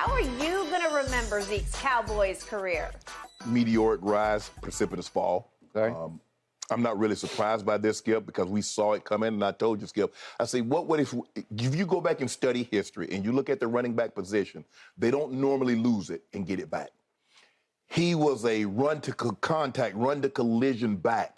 How are you going to remember Zeke's Cowboys career? Meteoric rise, precipitous fall. Okay. I'm not really surprised by this, Skip, because we saw it coming, and I told you, Skip, I say, what would if you go back and study history and you look at the running back position, they don't normally lose it and get it back. He was a run to contact, run to collision back.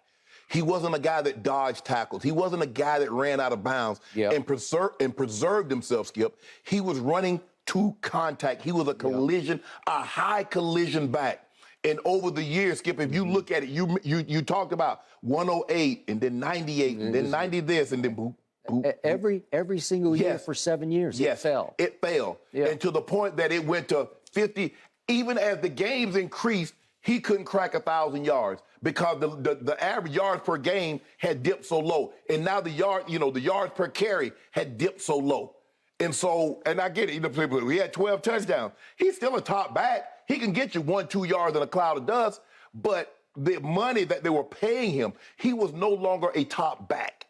He wasn't a guy that dodged tackles. He wasn't a guy that ran out of bounds and preserved himself, Skip. He was running to contact. He was a collision, a high collision back. And over the years, Skip, if you look at it, you talked about 108 and then 98 and then 90 this and then boop, boop. Every single year for 7 years, it fell. It fell. Yeah. And to the point that it went to 50. Even as the games increased, he couldn't crack 1,000 yards because the average yards per game had dipped so low. And now the yards per carry had dipped so low. And so, and I get it, he had 12 touchdowns. He's still a top back. He can get you 1-2 yards in a cloud of dust, but the money that they were paying him, he was no longer a top back.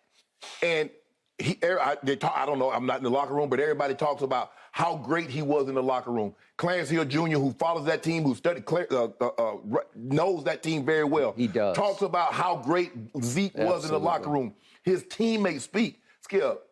And I don't know, I'm not in the locker room, but everybody talks about how great he was in the locker room. Clarence Hill Jr., who follows that team, who knows that team very well. He does. Talks about how great Zeke was in the locker room. His teammates speak. Skip,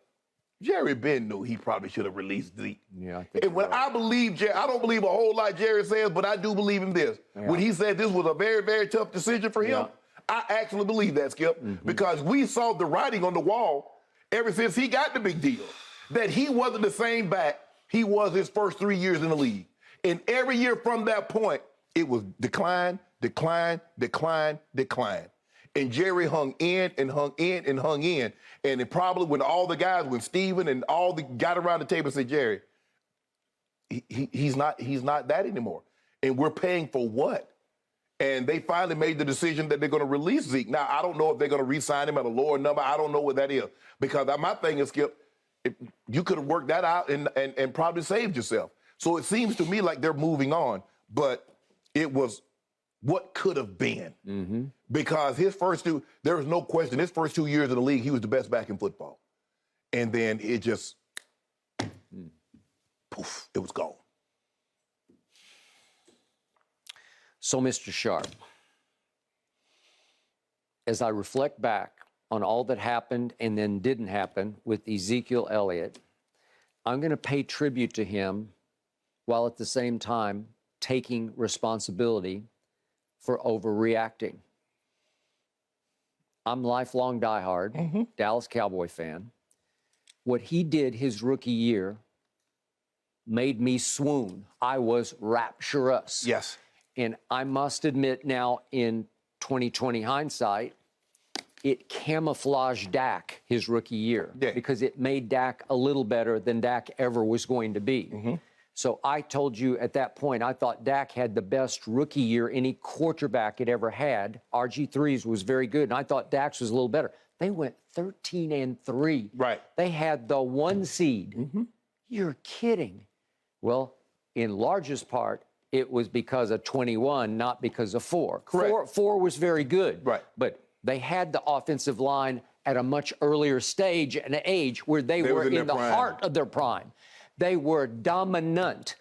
Jerry Ben knew he probably should have released Zeke. Yeah, I think and when I believe Jerry, I don't believe a whole lot Jerry says, but I do believe in this. Yeah. When he said this was a very, very tough decision for him, I actually believe that, Skip, because we saw the writing on the wall ever since he got the big deal, that he wasn't the same back he was his first 3 years in the league. And every year from that point, it was decline, decline, decline, decline. And Jerry hung in and hung in and hung in. And it probably when all the guys, when Steven and all the got around the table and said, Jerry, he's not that anymore. And we're paying for what? And they finally made the decision that they're going to release Zeke. Now, I don't know if they're going to re-sign him at a lower number. I don't know what that is. Because my thing is, Skip, you could have worked that out and probably saved yourself. So it seems to me like they're moving on. But it was what could have been. Because his first there was no question, his first 2 years in the league, he was the best back in football. And then it just, poof, it was gone. So, Mr. Sharpe, as I reflect back on all that happened and then didn't happen with Ezekiel Elliott, I'm going to pay tribute to him while at the same time taking responsibility for overreacting. I'm lifelong diehard, Dallas Cowboy fan. What he did his rookie year made me swoon. I was rapturous. Yes. And I must admit now, in 2020 hindsight, it camouflaged Dak his rookie year because it made Dak a little better than Dak ever was going to be. So I told you at that point, I thought Dak had the best rookie year any quarterback had ever had. RG3's was very good, and I thought Dak's was a little better. They went 13-3. Right. They had the 1 seed. You're kidding. Well, in largest part, it was because of 21, not because of 4. Correct. 4 was very good. Right. But they had the offensive line at a much earlier stage and age where they were in the heart of their prime. They were dominant.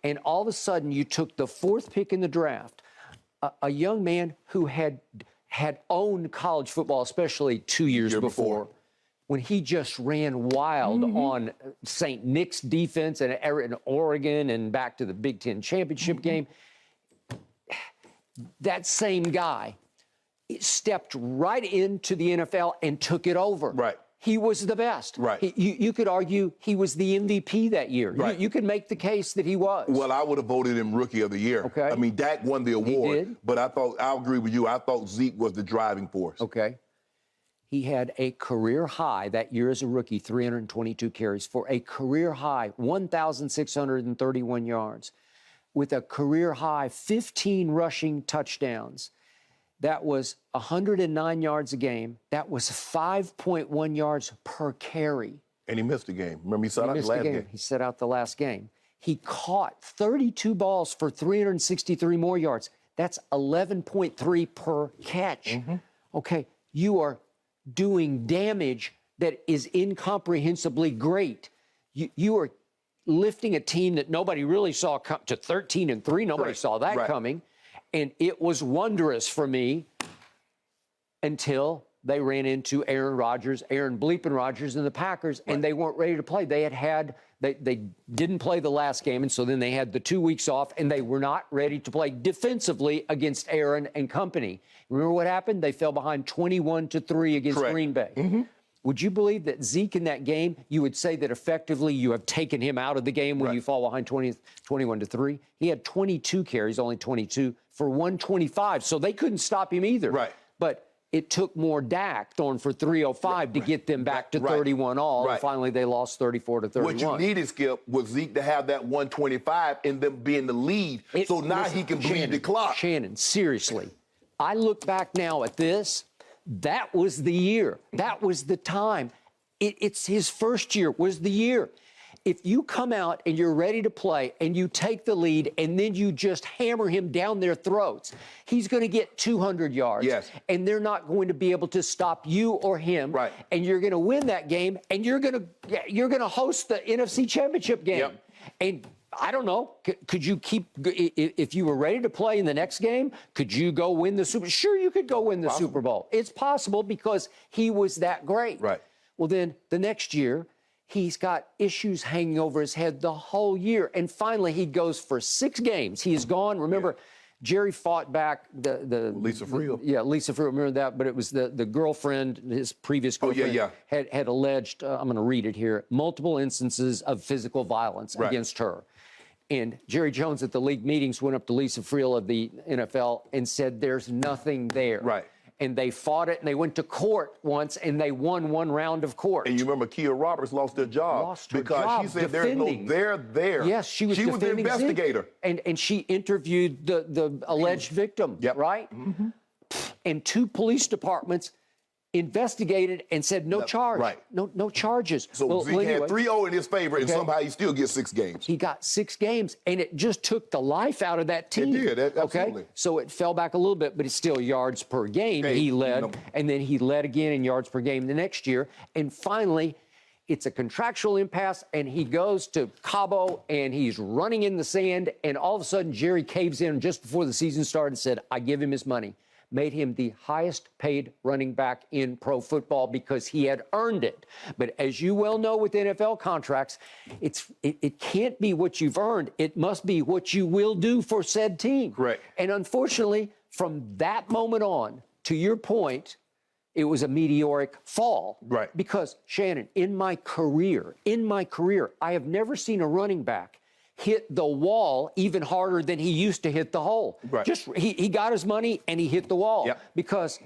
And all of a sudden, you took the 4th pick in the draft, a young man who had owned college football, especially 2 years before, when he just ran wild on St. Nick's defense and Oregon and back to the Big Ten championship game. That same guy stepped right into the NFL and took it over. Right. He was the best. Right. You could argue he was the MVP that year. Right. You could make the case that he was. Well, I would have voted him Rookie of the Year. Okay. I mean, Dak won the award. He did. But I'll agree with you. I thought Zeke was the driving force. Okay. He had a career high that year as a rookie, 322 carries for a career high, 1,631 yards, with a career high 15 rushing touchdowns. That was 109 yards a game. That was 5.1 yards per carry. And he missed a game. Remember, he sat out the last game. He sat out the last game. He caught 32 balls for 363 more yards. That's 11.3 per catch. Okay, you are doing damage that is incomprehensibly great. You are lifting a team that nobody really saw come to 13-3. Nobody saw that coming. And it was wondrous for me until they ran into Aaron Bleepin Rodgers and the Packers, and they weren't ready to play. They didn't play the last game, and so then they had the 2 weeks off, and they were not ready to play defensively against Aaron and company. Remember what happened? They fell behind 21-3 against Green Bay. Would you believe that Zeke in that game, you would say that effectively you have taken him out of the game when you fall behind 21-3? He had 22 carries, only 22, for 125, so they couldn't stop him either. But it took more Dak throwing for 305 to get them back to 31 all. And finally, they lost 34-31. What you needed, Skip, was Zeke to have that 125 and them being the lead. So now he can bleed the clock. Shannon, seriously, I look back now at this. That was the year. That was the time. It's his first year was the year. If you come out and you're ready to play and you take the lead and then you just hammer him down their throats, he's going to get 200 yards. And they're not going to be able to stop you or him. And you're going to win that game, and you're going to host the NFC Championship game. And I don't know. Could you keep, if you were ready to play in the next game, could you go win the Super Bowl? Sure, you could go win the Super Bowl. It's possible because he was that great. Well, then the next year, he's got issues hanging over his head the whole year. And finally, he goes for 6 games. He is gone. Remember, Jerry fought back the Lisa Friel. Lisa Friel. Remember that? But it was the girlfriend, his previous girlfriend, had alleged, I'm going to read it here, multiple instances of physical violence against her. And Jerry Jones at the league meetings went up to Lisa Friel of the NFL and said, there's nothing there. And they fought it, and they went to court once, and they won 1 round of court. And you remember Kia Roberts lost her job because she said there's no there there. Yes, she was the investigator. And she interviewed the alleged victim, right? And 2 police departments investigated and said no charge. No charges. So Zeke had 3-0 in his favor, and somehow he still gets 6 games. He got 6 games, and it just took the life out of that team. It did, absolutely. So it fell back a little bit, but it's still yards per game. He led, and then he led again in yards per game the next year. And finally, it's a contractual impasse, and he goes to Cabo, and he's running in the sand, and all of a sudden, Jerry caves in just before the season started and said, I give him his money. Made him the highest paid running back in pro football because he had earned it. But as you well know with NFL contracts, it can't be what you've earned. It must be what you will do for said team. And unfortunately, from that moment on, to your point, it was a meteoric fall. Because, Shannon, in my career, I have never seen a running back hit the wall even harder than he used to hit the hole. Just he got his money and he hit the wall because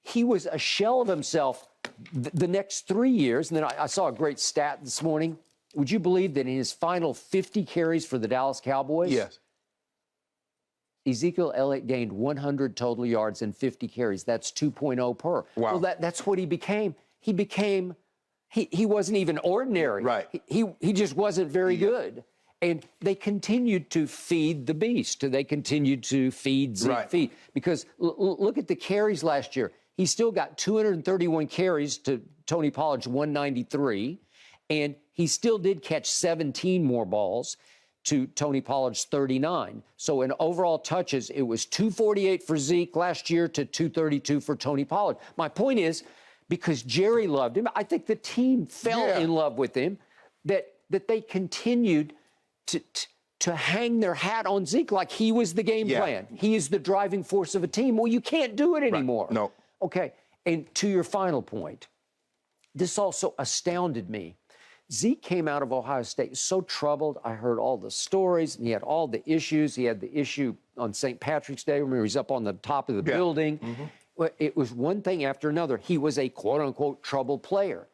he was a shell of himself the next 3 years. And then I saw a great stat this morning. Would you believe that in his final 50 carries for the Dallas Cowboys? Ezekiel Elliott gained 100 total yards and 50 carries. That's 2.0 per. Well, that's what he became. He wasn't even ordinary. He just wasn't very good. And they continued to feed the beast. They continued to feed Zeke. Because look at the carries last year. He still got 231 carries to Tony Pollard's 193. And he still did catch 17 more balls to Tony Pollard's 39. So in overall touches, it was 248 for Zeke last year to 232 for Tony Pollard. My point is, because Jerry loved him, I think the team fell in love with him, that they continued to hang their hat on Zeke like he was the game plan. He is the driving force of a team. Well, you can't do it anymore. No. Okay, and to your final point, this also astounded me. Zeke came out of Ohio State so troubled. I heard all the stories, and he had all the issues. He had the issue on St. Patrick's Day. Remember, he's up on the top of the building. Well, it was one thing after another. He was a quote-unquote troubled player.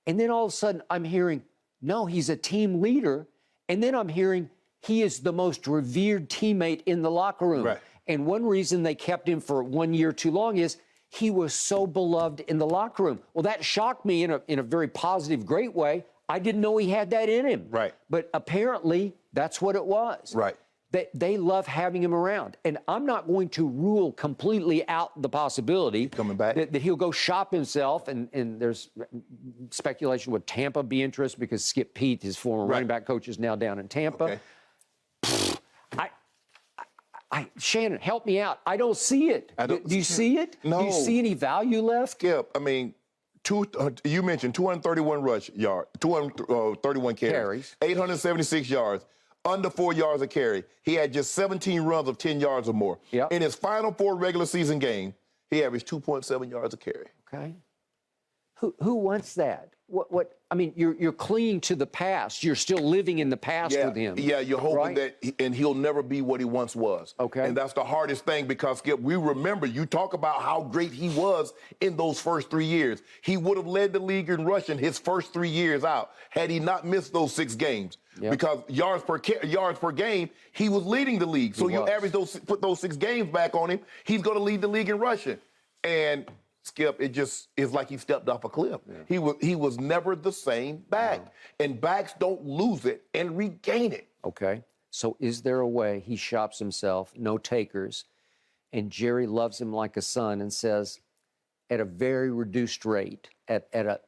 And then all of a sudden, I'm hearing, no, he's a team leader. And then I'm hearing he is the most revered teammate in the locker room. And one reason they kept him for 1 year too long is he was so beloved in the locker room. Well, that shocked me in a very positive, great way. I didn't know he had that in him. But apparently, that's what it was. They love having him around. And I'm not going to rule completely out the possibility coming back that he'll go shop himself. And there's speculation, would Tampa be interested, because Skip Peete, his former running back coach, is now down in Tampa. Okay. Shannon, help me out. I don't see it. Do you see it? No. Do you see any value left? Skip, I mean, you mentioned 231 rush yards, 231 carries, 876 yards, under 4 yards a carry. He had just 17 runs of 10 yards or more. Yep. In his final 4 regular season games, he averaged 2.7 yards a carry. Okay. Who wants that? What? I mean, you're clinging to the past. You're still living in the past with him. Yeah, you're hoping right? and he'll never be what he once was. Okay. And that's the hardest thing, because, Skip, we remember, you talk about how great he was in those first 3 years. He would have led the league in rushing his first 3 years out had he not missed those 6 games. Yep. Because yards per game, he was leading the league. So you put those 6 games back on him, he's going to lead the league in rushing. And Skip, it just is like he stepped off a cliff. Yeah. He was never the same back. Yeah. And backs don't lose it and regain it. Okay. So is there a way he shops himself, no takers, and Jerry loves him like a son and says, at a very reduced rate, at a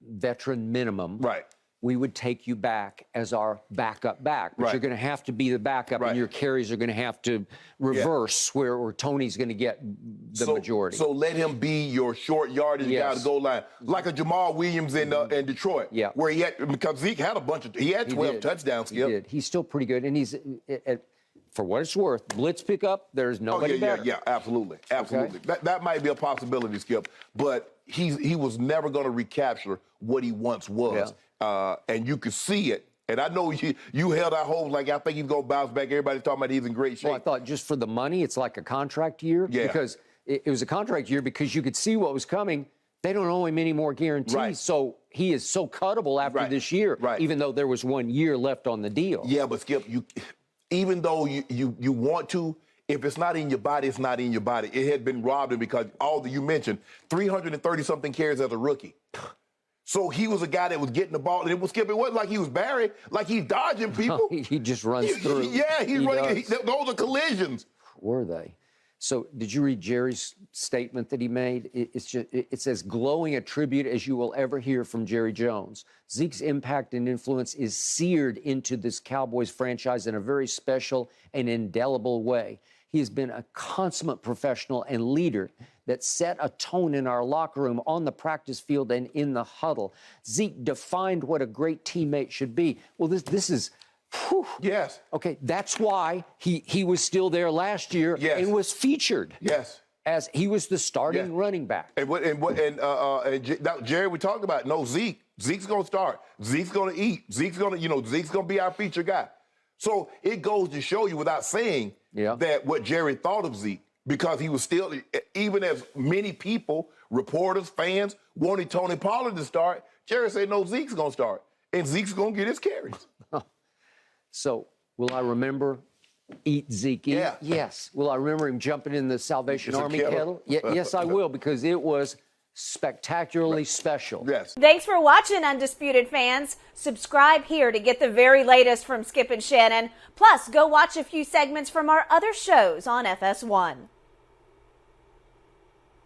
veteran minimum, right, we would take you back as our backup back. But you're going to have to be the backup, and your carries are going to have to reverse where Tony's going to get the majority. So let him be your short yardage guy to goal line, like a Jamal Williams in Detroit, where he had, because Zeke had he had 12 touchdowns. Skip. He did. He's still pretty good, and he's for what it's worth, blitz pickup, there's nobody better. Yeah, absolutely. Okay. That might be a possibility, Skip, but he was never going to recapture what he once was. Yeah. And you could see it. And I know you held out hope, like, I think he's going to bounce back. Everybody's talking about he's in great shape. Well, I thought just for the money, it's like a contract year. Yeah. Because it was a contract year because you could see what was coming. They don't owe him any more guarantees. Right. So he is so cuttable after this year, even though there was 1 year left on the deal. Yeah, but Skip, even though you want to, if it's not in your body, it's not in your body. It had been robbed, because you mentioned 330-something carries as a rookie. So he was a guy that was getting the ball, and it wasn't like he was Barry, like he's dodging people. He just runs through. Yeah, he's running. Those are collisions. Were they? So did you read Jerry's statement that he made? It says, glowing a tribute as you will ever hear from Jerry Jones. Zeke's impact and influence is seared into this Cowboys franchise in a very special and indelible way. He has been a consummate professional and leader that set a tone in our locker room, on the practice field, and in the huddle. Zeke defined what a great teammate should be. Well, this is... Whew. Yes. Okay, that's why he was still there last year and was featured. Yes. As he was the starting running back. And Jerry, we talked about, no, Zeke. Zeke's going to start. Zeke's going to eat. Zeke's going to be our feature guy. So it goes to show you, without saying, that what Jerry thought of Zeke, because he was still, even as many people, reporters, fans, wanted Tony Pollard to start, Jerry said, no, Zeke's going to start. And Zeke's going to get his carries. So will I remember Eat Zeke? Yeah. Yes. Will I remember him jumping in the Salvation Army kettle? Yes, I will, because it was spectacularly special. Yes. Thanks for watching, Undisputed fans. Subscribe here to get the very latest from Skip and Shannon. Plus, go watch a few segments from our other shows on FS1.